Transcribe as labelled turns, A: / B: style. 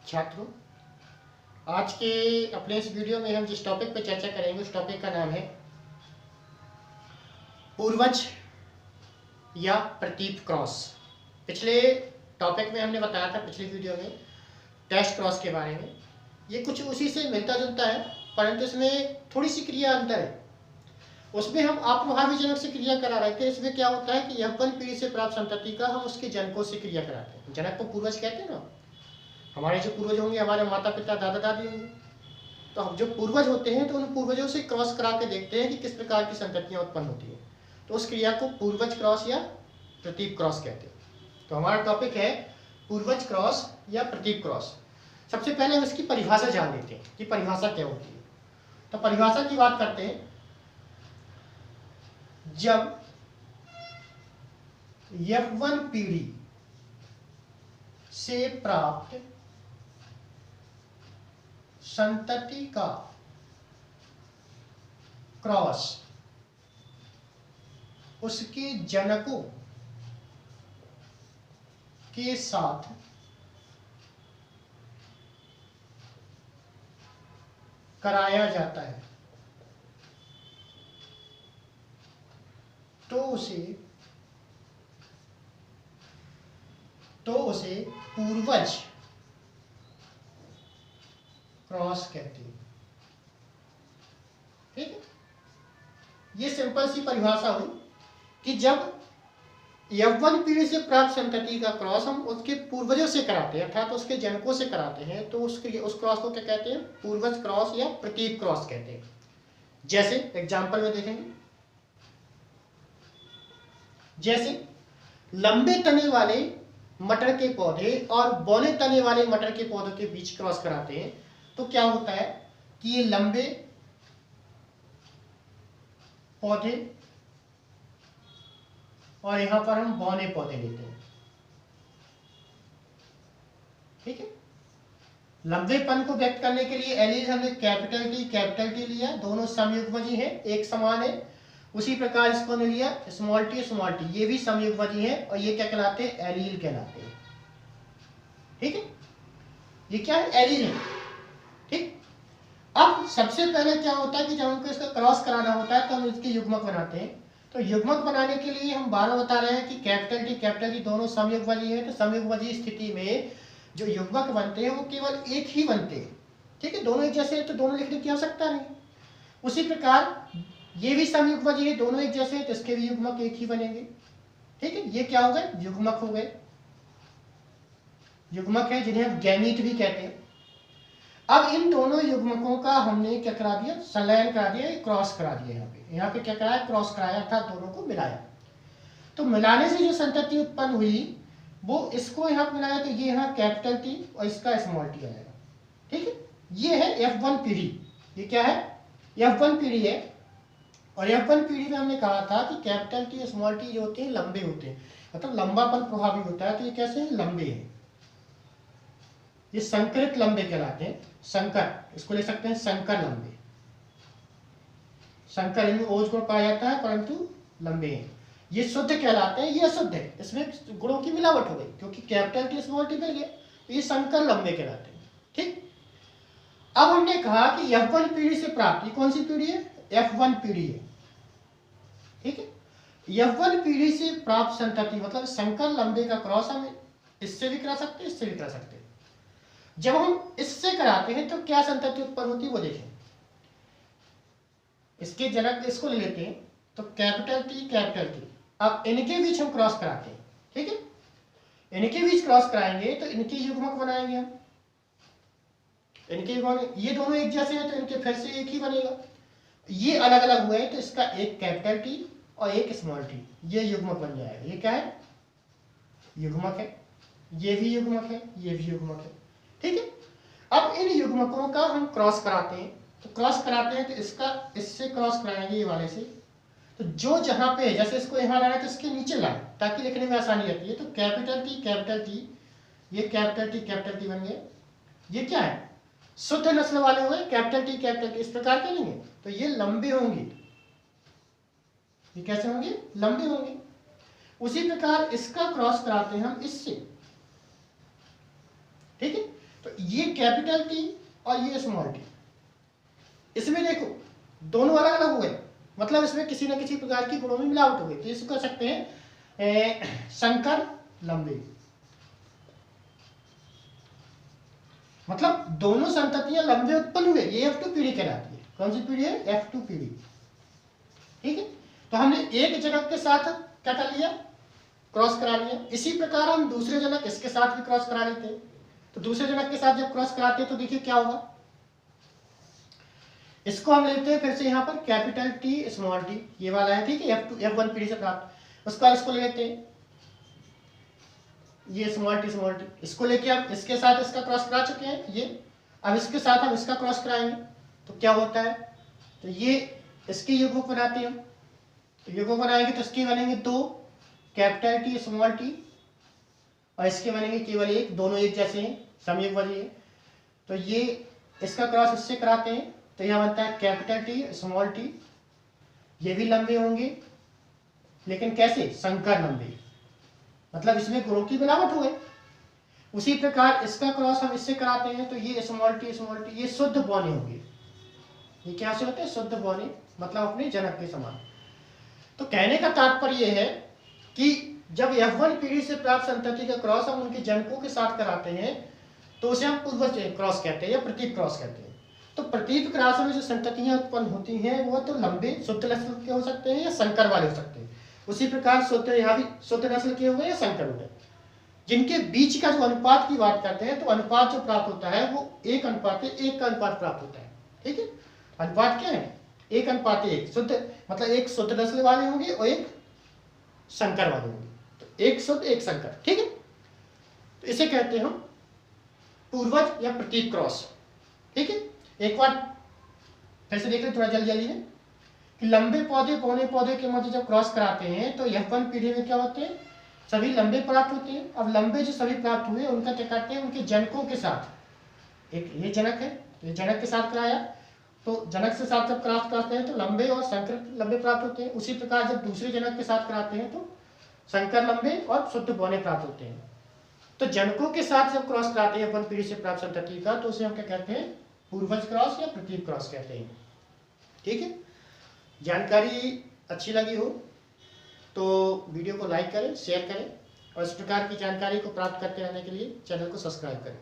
A: छात्रों, आज के अपने इस वीडियो में हम जिस टॉपिक पर चर्चा करेंगे उस टॉपिक का नाम है पूर्वज या प्रतीप क्रॉस। पिछले टॉपिक में हमने बताया था, पिछले वीडियो में, टेस्ट क्रॉस के बारे में। ये कुछ उसी से मिलता जुलता है, परंतु इसमें थोड़ी सी क्रिया अंतर है। उसमें हम आप्रभावीजनक से क्रिया करा रहे थे। इसमें क्या होता है कि यौवन पीढ़ी से प्राप्त संतति का हम उसके जनकों से क्रिया कराते हैं। जनक को पूर्वज कहते हैं ना। हमारे जो पूर्वज होंगे हमारे माता पिता दादा दादी होंगे, तो हम जो पूर्वज होते हैं तो उन पूर्वजों से क्रॉस करा के देखते हैं कि किस प्रकार की संततियां उत्पन्न होती हैं। तो उस क्रिया को पूर्वज क्रॉस या प्रतीप क्रॉस कहते हैं। तो हमारा टॉपिक है पूर्वज क्रॉस या प्रतीप क्रॉस। सबसे पहले हम इसकी परिभाषा जान लेते हैं कि परिभाषा क्या होती है। तो परिभाषा की बात करते हैं। जब यौवन पीढ़ी से प्राप्त संतति का क्रॉस उसके जनकों के साथ कराया जाता है तो उसे पूर्वज क्रॉस कहते हैं। ठीक है, ये सिंपल सी परिभाषा हुई कि जब यौवन पीढ़ी से प्राप्त संतति का क्रॉस हम उसके पूर्वजों से कराते हैं, अर्थात उसके जनकों से कराते हैं, तो उस क्रॉस को क्या कहते हैं? पूर्वज क्रॉस या प्रतीप क्रॉस कहते हैं। जैसे एग्जाम्पल में देखेंगे, जैसे लंबे तने वाले मटर के पौधे और बौने तने वाले मटर के पौधों के बीच क्रॉस कराते हैं, तो क्या होता है कि ये लंबे पौधे और यहां पर हम बौने पौधे लेते हैं। ठीक है, लंबेपन को व्यक्त करने के लिए एलील हमने कैपिटल टी लिया, दोनों समयुग्मजी हैं, एक समान है। उसी प्रकार इसको हमने लिया स्मॉल टी, ये भी समयुग्मजी है और ये क्या कहलाते हैं? एलील कहलाते हैं। ठीक है, ये क्या है? एलील है। ठीक, अब सबसे पहले क्या होता है कि जब हमको इसका क्रॉस कराना होता है तो हम इसके युग्मक बनाते हैं। तो युग्मक बनाने के लिए हम बार बता रहे हैं कि कैपिटल टी दोनों समयुग्मजी है। तो समयुग्मजी स्थिति में जो युग्मक बनते हैं वो केवल एक ही बनते हैं। ठीक है, दोनों एक जैसे हैं तो दोनों लिखने की आवश्यकता नहीं। उसी प्रकार ये भी समयुग्मजी है, दोनों एक जैसे हैं तो इसके भी युग्मक एक ही बनेंगे। ठीक है, ये क्या हो गए? युग्मक हो गए। युग्मक है जिन्हें हम गैमीट भी कहते हैं। अब इन दोनों युग्मकों का हमने क्या करा दिया? संलयन करा दिया, क्रॉस करा दिया। यहाँ पे क्या कराया? क्रॉस कराया, अर्थात दोनों को मिलाया। तो मिलाने से जो संतति उत्पन्न हुई वो इसको यहाँ मिलाया तो ये यहाँ कैपिटल टी और इसका स्मॉल टी आएगा। ठीक है, ये है यौवन पीढ़ी। ये क्या है? यौवन पीढ़ी है। और यौवन पीढ़ी में हमने कहा था कि कैपिटल टी स्मॉल टी जो होते हैं लंबे होते हैं, मतलब लंबापन प्रभावी होता है। तो ये कैसे है? लंबे हैं। ये संकरित लंबे कहलाते हैं। संकर, इसको ले सकते हैं संकर लंबे। संकर इनमें ओज गुण पाया जाता है परंतु लंबे हैं। ये शुद्ध कहलाते हैं, ये अशुद्ध है, इसमें गुणों की मिलावट हो गई क्योंकि कैपिटल टी स्मॉल टी मिल गया। तो ये संकर लंबे कहलाते हैं। ठीक, अब हमने कहा कि यौवन पीढ़ी से प्राप्त, ये कौन सी पीढ़ी है? यौवन पीढ़ी है। ठीक है, यौवन पीढ़ी से प्राप्त संतति मतलब संकर लंबे का क्रॉस हम इससे भी करा सकते हैं, इससे भी करा सकते हैं। जब हम इससे कराते हैं तो क्या संतति उत्पन्न होती है वो देखें। इसके जनक इसको ले लेते हैं तो कैपिटल टी। अब इनके बीच हम क्रॉस कराते हैं। ठीक है, इनके बीच क्रॉस कराएंगे तो इनके युग्मक बनाएंगे हम। इनके ये दोनों एक जैसे हैं तो इनके फिर से एक ही बनेगा। ये अलग अलग हुए तो इसका एक कैपिटल टी और एक स्मॉल टी, ये युग्मक बन जाएगा। ये क्या है? युग्मक है। ये भी युग्मक है, ये भी युग्मक है। ठीक है, अब इन युग्मकों का हम क्रॉस कराते हैं। तो क्रॉस कराते हैं तो इसका इससे क्रॉस कराएंगे, ये वाले से। तो जो जहां पे है, जैसे इसको यहां लाना है तो इसके नीचे लाए ताकि लिखने में आसानी रहती है। तो कैपिटल टी, ये कैपिटल टी बन गए। ये क्या है? शुद्ध नस्ल वाले हुए, कैपिटल टी इस प्रकार के नहीं है। तो ये लंबे होंगे। ये कैसे होंगे? लंबे होंगे। उसी प्रकार इसका क्रॉस कराते हैं हम इससे। ठीक है, तो ये कैपिटल टी और ये स्मॉल टी, इसमें देखो दोनों अलग अलग हुए, मतलब इसमें किसी न किसी प्रकार की गुणों में मिलावट हो गई, तो इसको कह सकते हैं संकर लंबे। मतलब दोनों संततियां लंबे उत्पन्न हुए, ये F2 पीढ़ी कहलाती है। कौन सी पीढ़ी है? F2 पीढ़ी। ठीक है, तो हमने एक जनक के साथ क्या कर लिया? क्रॉस करा लिया। इसी प्रकार हम दूसरे जनक इसके साथ भी क्रॉस करा लेते हैं। तो दूसरे जनक के साथ जब क्रॉस कराते हैं तो देखिए क्या होगा, इसको हम लेते हैं फिर से यहाँ पर कैपिटल टी स्मॉल टी, ये वाला है। ठीक है, F1 पीढ़ी से प्राप्त। उसका इसको ले लेते हैं, ये स्मॉल टी इसको लेके अब इसके साथ इसका क्रॉस करा चुके हैं ये, अब इसके साथ हम इसका क्रॉस कराएंगे तो क्या होता है, तो ये इसके युग्मक बनाते हैं हम। तो युग्मक बनाएंगे तो इसके बनेंगे दो, कैपिटल टी स्मॉल टी, और इसके बनेंगे केवल एक, दोनों एक जैसे हैं, समयुग्मज है। तो ये इसका क्रॉस इससे कराते हैं तो यह बनता है कैपिटल टी स्मॉल टी, ये भी लंबे होंगे लेकिन कैसे? संकर लंबे, मतलब इसमें गुणों की मिलावट हो गई। उसी प्रकार इसका क्रॉस हम इससे कराते हैं तो ये स्मॉल टी ये शुद्ध बौने होंगे। ये क्या से होते हैं? शुद्ध बौने, मतलब अपने जनक के समान। तो कहने का तात्पर्य है कि जब F1 पीढ़ी से प्राप्त संतति का क्रॉस हम उनके जनकों के साथ कराते हैं तो उसे हम पूर्वज क्रॉस कहते हैं या प्रतीप क्रॉस कहते हैं। तो प्रतीप क्रॉस में जो संततियां उत्पन्न होती हैं वो तो लंबे शुद्ध नस्ल के हो सकते हैं या संकर वाले हो सकते हैं। उसी प्रकार शुद्ध, यहाँ भी शुद्ध नस्ल के हुए या संकर हुए, जिनके बीच का जो अनुपात की बात करते हैं तो अनुपात जो प्राप्त होता है वो 1:1 का अनुपात प्राप्त होता है। ठीक है, अनुपात क्या है? 1:1। शुद्ध मतलब एक शुद्ध नस्ल वाले होंगे और एक संकर वाले होंगे, तो एक शुद्ध एक संकर। ठीक है, तो इसे कहते हैं हम पूर्वज या प्रतीप क्रॉस। ठीक है, एक बार फिर से देख लें थोड़ा जल्दी है कि लंबे पौधे पौने पौधे के मध्य जब क्रॉस कराते हैं तो F1 पीढ़ी में क्या होते हैं? सभी लंबे प्राप्त होते हैं। अब लंबे जो सभी प्राप्त हुए उनका क्या करते हैं? उनके जनकों के साथ, एक ये जनक है, ये जनक के साथ कराया, तो जनक से साथ जब क्रॉस कराते हैं तो लंबे और संकर लंबे प्राप्त होते हैं। उसी प्रकार जब दूसरे जनक के साथ कराते हैं तो संकर लंबे और शुद्ध बौने प्राप्त होते हैं। तो जनकों के साथ जब क्रॉस कराते हैं F1 पीढ़ी से प्राप्त संतति का तो उसे हम क्या कहते हैं? पूर्वज क्रॉस या प्रतीप क्रॉस कहते हैं। ठीक है, जानकारी अच्छी लगी हो तो वीडियो को लाइक करें, शेयर करें और इस प्रकार की जानकारी को प्राप्त करते रहने के लिए चैनल को सब्सक्राइब करें।